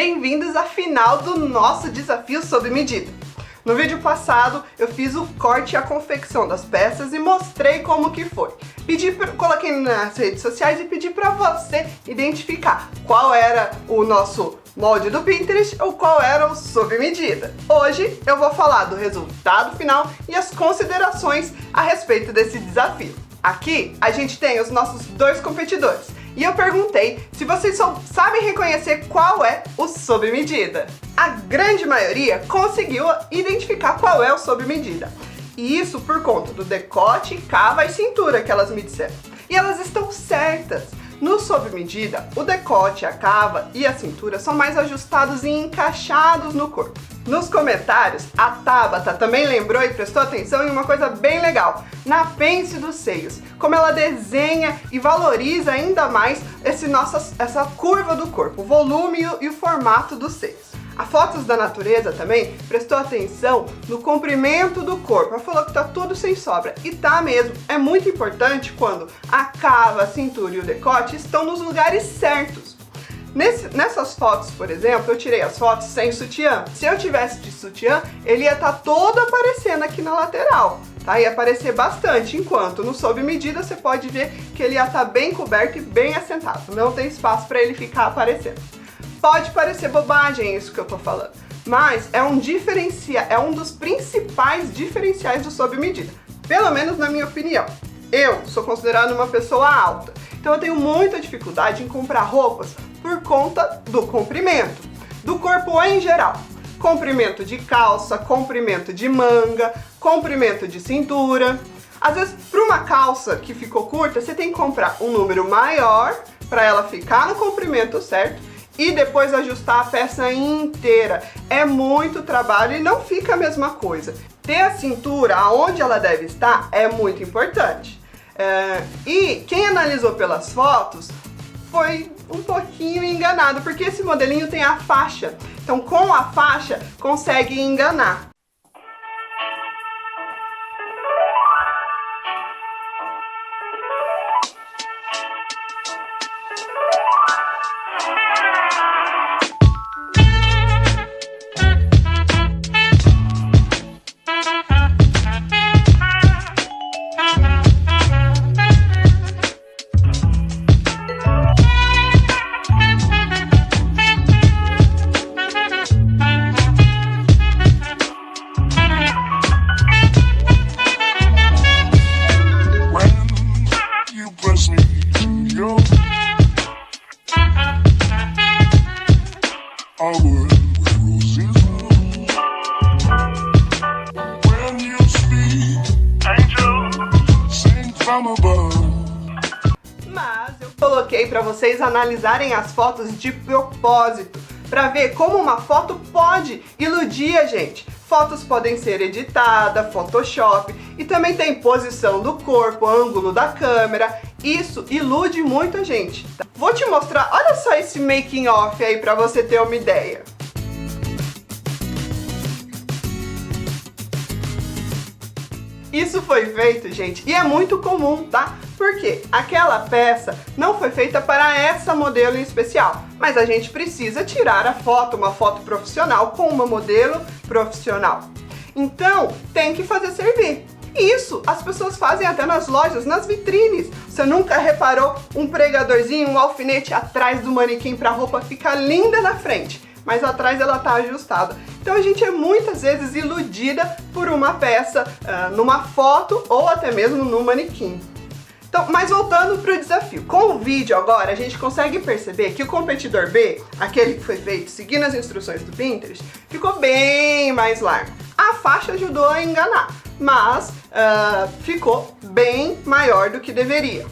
Bem-vindos à final do nosso desafio sob medida. No vídeo passado eu fiz o corte e a confecção das peças e mostrei como que foi. Coloquei nas redes sociais e pedi para você identificar qual era o nosso molde do Pinterest ou qual era o sob medida. Hoje eu vou falar do resultado final e as considerações a respeito desse desafio. Aqui a gente tem os nossos dois competidores e eu perguntei se vocês sabem reconhecer qual é o sob medida. A grande maioria conseguiu identificar qual é o sob medida. E isso por conta do decote, cava e cintura que elas me disseram. E elas estão certas. No sob medida, o decote, a cava e a cintura são mais ajustados e encaixados no corpo. Nos comentários, a Tabata também lembrou e prestou atenção em uma coisa bem legal, na pence dos seios, como ela desenha e valoriza ainda mais essa curva do corpo, o volume e o formato dos seios. A Fotos da Natureza também prestou atenção no comprimento do corpo. Ela falou que tá tudo sem sobra. E tá mesmo. É muito importante quando a cava, a cintura e o decote estão nos lugares certos. Nessas fotos, por exemplo, eu tirei as fotos sem sutiã. Se eu tivesse de sutiã, ele ia estar todo aparecendo aqui na lateral. Tá? Ia aparecer bastante, enquanto no sob medida você pode ver que ele ia estar bem coberto e bem assentado. Não tem espaço para ele ficar aparecendo. Pode parecer bobagem isso que eu tô falando, mas é um dos principais diferenciais do sob medida, pelo menos na minha opinião. Eu sou considerada uma pessoa alta, então eu tenho muita dificuldade em comprar roupas por conta do comprimento, do corpo em geral. Comprimento de calça, comprimento de manga, comprimento de cintura. Às vezes, para uma calça que ficou curta, você tem que comprar um número maior para ela ficar no comprimento certo, e depois ajustar a peça inteira. É muito trabalho e não fica a mesma coisa. Ter a cintura aonde ela deve estar é muito importante. E quem analisou pelas fotos foi um pouquinho enganado, porque esse modelinho tem a faixa. Então com a faixa consegue enganar. Mas eu coloquei para vocês analisarem as fotos de propósito, para ver como uma foto pode iludir a gente. Fotos podem ser editadas, Photoshop, e também tem posição do corpo, ângulo da câmera. Isso ilude muito a gente. Vou te mostrar, olha só esse making off aí para você ter uma ideia. Isso foi feito, gente, e é muito comum, tá? Porque aquela peça não foi feita para essa modelo em especial, mas a gente precisa tirar a foto, uma foto profissional com uma modelo profissional. Então, tem que fazer servir. Isso as pessoas fazem até nas lojas, nas vitrines. Você nunca reparou um pregadorzinho, um alfinete atrás do manequim para a roupa ficar linda na frente, mas atrás ela tá ajustada. Então a gente é muitas vezes iludida por uma peça numa foto ou até mesmo no manequim. Então, mas voltando para o desafio, com o vídeo agora a gente consegue perceber que o competidor B, aquele que foi feito seguindo as instruções do Pinterest, ficou bem mais largo. A faixa ajudou a enganar, mas ficou bem maior do que deveria.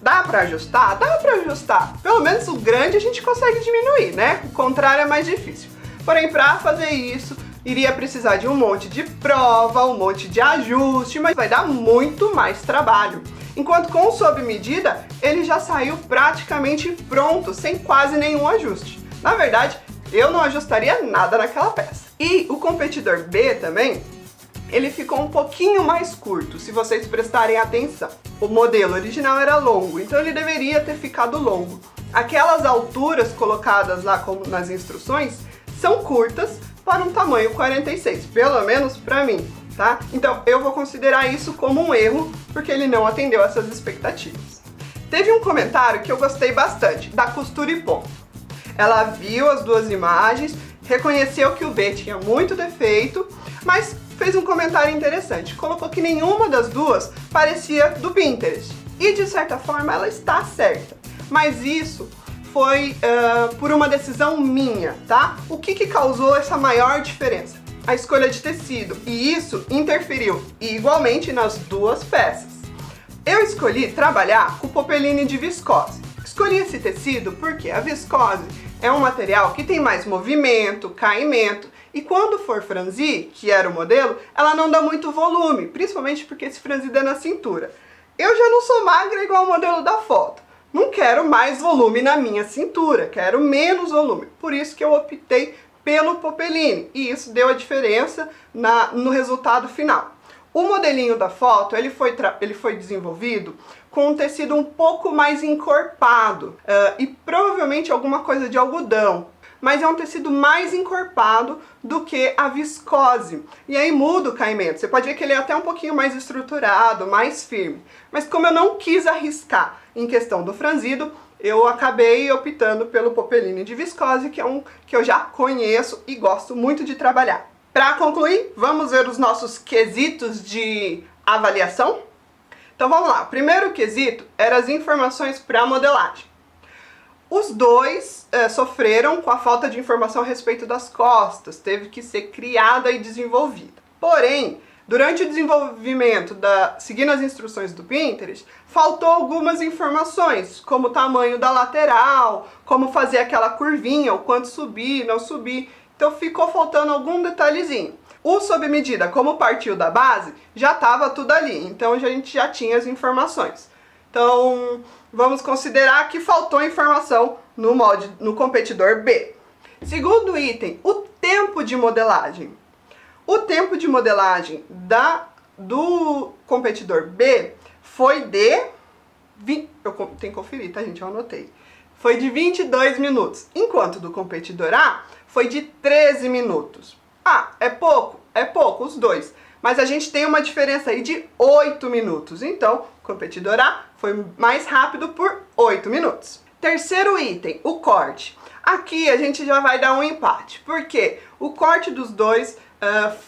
Dá para ajustar? Dá para ajustar. Pelo menos o grande a gente consegue diminuir, né? O contrário é mais difícil. Porém, para fazer isso, iria precisar de um monte de prova, um monte de ajuste, mas vai dar muito mais trabalho. Enquanto com o sob medida, ele já saiu praticamente pronto, sem quase nenhum ajuste. Na verdade, eu não ajustaria nada naquela peça. E o competidor B também, ele ficou um pouquinho mais curto, se vocês prestarem atenção. O modelo original era longo, então ele deveria ter ficado longo. Aquelas alturas colocadas lá como nas instruções são curtas para um tamanho 46, pelo menos para mim, tá? Então eu vou considerar isso como um erro, porque ele não atendeu essas expectativas. Teve um comentário que eu gostei bastante, da costura e ponto. Ela viu as duas imagens, reconheceu que o B tinha muito defeito, mas fez um comentário interessante. Colocou que nenhuma das duas parecia do Pinterest. E de certa forma ela está certa. Mas isso foi por uma decisão minha, tá? O que causou essa maior diferença? A escolha de tecido. E isso interferiu igualmente nas duas peças. Eu escolhi trabalhar com popeline de viscose. Escolhi esse tecido porque a viscose é um material que tem mais movimento, caimento, e quando for franzir, que era o modelo, ela não dá muito volume, principalmente porque esse franzido é na cintura. Eu já não sou magra igual o modelo da foto. Não quero mais volume na minha cintura, quero menos volume. Por isso que eu optei pelo popeline, e isso deu a diferença no resultado final. O modelinho da foto, ele foi desenvolvido com um tecido um pouco mais encorpado e provavelmente alguma coisa de algodão, mas é um tecido mais encorpado do que a viscose, e aí muda o caimento. Você pode ver que ele é até um pouquinho mais estruturado, mais firme, mas como eu não quis arriscar em questão do franzido, eu acabei optando pelo popeline de viscose, que é um que eu já conheço e gosto muito de trabalhar. Para concluir, vamos ver os nossos quesitos de avaliação? Então vamos lá, o primeiro quesito era as informações para a modelagem. Os dois sofreram com a falta de informação a respeito das costas, teve que ser criada e desenvolvida. Porém, durante o desenvolvimento, seguindo as instruções do Pinterest, faltou algumas informações, como o tamanho da lateral, como fazer aquela curvinha, o quanto subir, não subir. Então ficou faltando algum detalhezinho. O sob medida, como partiu da base, já estava tudo ali, então a gente já tinha as informações. Então vamos considerar que faltou informação no competidor B. Segundo item, o tempo de modelagem. O tempo de modelagem do competidor B foi de... Eu tenho que conferir, tá, gente? Eu anotei. Foi de 22 minutos, enquanto do competidor A foi de 13 minutos. Ah, é pouco? É pouco, os dois. Mas a gente tem uma diferença aí de 8 minutos. Então, o competidor A foi mais rápido por 8 minutos. Terceiro item, o corte. Aqui a gente já vai dar um empate, porque o corte dos dois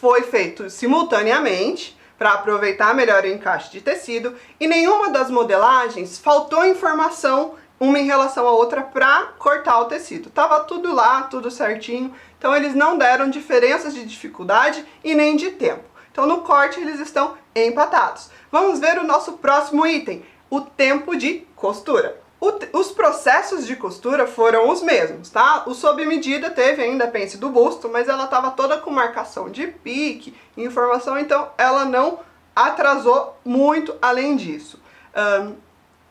foi feito simultaneamente para aproveitar melhor o encaixe de tecido, e nenhuma das modelagens faltou informação uma em relação à outra para cortar o tecido. Tava tudo lá, tudo certinho, então eles não deram diferenças de dificuldade e nem de tempo. Então no corte eles estão empatados. Vamos ver o nosso próximo item, o tempo de costura. Os processos de costura foram os mesmos, tá? O sob medida teve ainda a pence do busto, mas ela estava toda com marcação de pique, informação, então ela não atrasou muito além disso.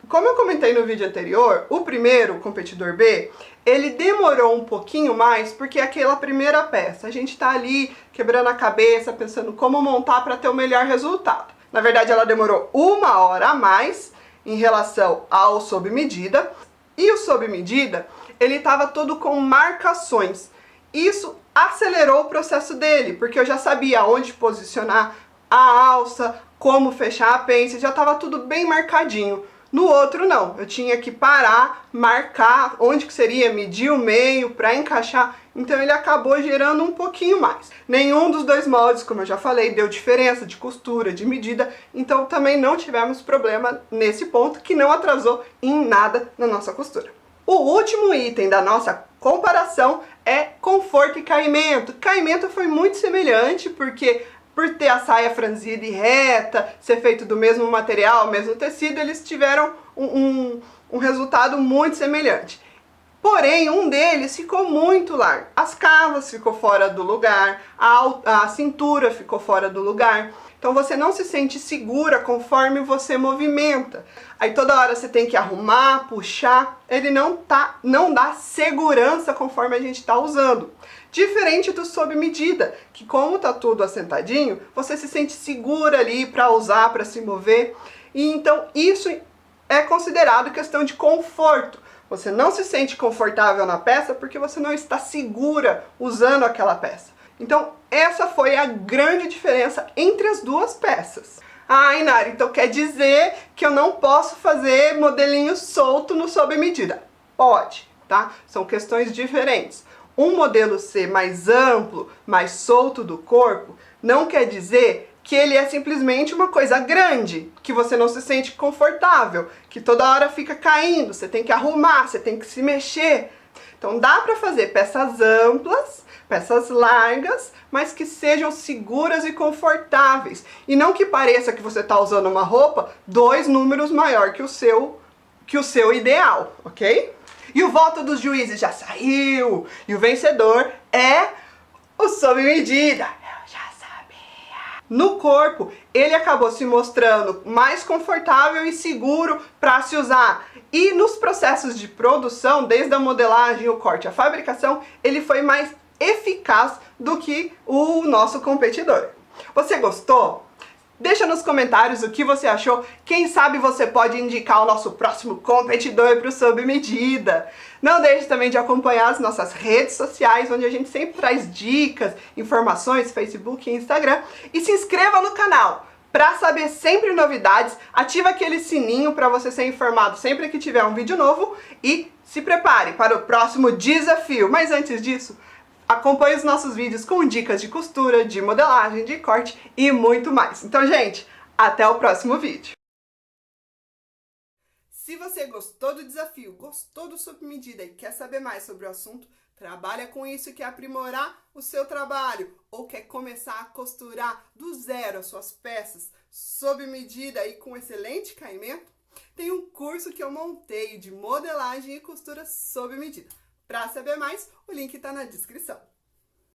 Como eu comentei no vídeo anterior, o primeiro, o competidor B, ele demorou um pouquinho mais porque é aquela primeira peça. A gente tá ali quebrando a cabeça, pensando como montar para ter o melhor resultado. Na verdade, ela demorou 1 hora a mais em relação ao sob medida. E o sob medida, ele estava todo com marcações. Isso acelerou o processo dele, porque eu já sabia onde posicionar a alça, como fechar a pence, já estava tudo bem marcadinho. No outro não, eu tinha que parar, marcar onde que seria, medir o meio para encaixar, então ele acabou gerando um pouquinho mais. Nenhum dos dois moldes, como eu já falei, deu diferença de costura, de medida, então também não tivemos problema nesse ponto, que não atrasou em nada na nossa costura. O último item da nossa comparação é conforto e caimento. Caimento foi muito semelhante, porque por ter a saia franzida e reta, ser feito do mesmo material, mesmo tecido, eles tiveram um resultado muito semelhante. Porém, um deles ficou muito largo. As cavas ficou fora do lugar, a cintura ficou fora do lugar. Então você não se sente segura conforme você movimenta. Aí toda hora você tem que arrumar, puxar. Ele não dá segurança conforme a gente está usando. Diferente do sob medida, que como tá tudo assentadinho, você se sente segura ali para usar, para se mover. E então isso é considerado questão de conforto. Você não se sente confortável na peça porque você não está segura usando aquela peça. Então, essa foi a grande diferença entre as duas peças. Ah, Inara, então quer dizer que eu não posso fazer modelinho solto no sob medida? Pode, tá? São questões diferentes. Um modelo ser mais amplo, mais solto do corpo, não quer dizer que ele é simplesmente uma coisa grande, que você não se sente confortável, que toda hora fica caindo, você tem que arrumar, você tem que se mexer. Então dá para fazer peças amplas, peças largas, mas que sejam seguras e confortáveis. E não que pareça que você está usando uma roupa 2 números maior que o seu ideal, ok? E o voto dos juízes já saiu, e o vencedor é o sob medida. No corpo, ele acabou se mostrando mais confortável e seguro para se usar. E nos processos de produção, desde a modelagem, o corte, a fabricação, ele foi mais eficaz do que o nosso competidor. Você gostou? Deixa nos comentários o que você achou. Quem sabe você pode indicar o nosso próximo competidor para o Sob Medida. Não deixe também de acompanhar as nossas redes sociais, onde a gente sempre traz dicas, informações, Facebook e Instagram. E se inscreva no canal para saber sempre novidades. Ativa aquele sininho para você ser informado sempre que tiver um vídeo novo. E se prepare para o próximo desafio. Mas antes disso, acompanhe os nossos vídeos com dicas de costura, de modelagem, de corte e muito mais. Então, gente, até o próximo vídeo. Se você gostou do desafio, gostou do Sob Medida e quer saber mais sobre o assunto, trabalha com isso e quer aprimorar o seu trabalho ou quer começar a costurar do zero as suas peças sob medida e com excelente caimento, tem um curso que eu montei de modelagem e costura sob medida. Para saber mais, o link está na descrição.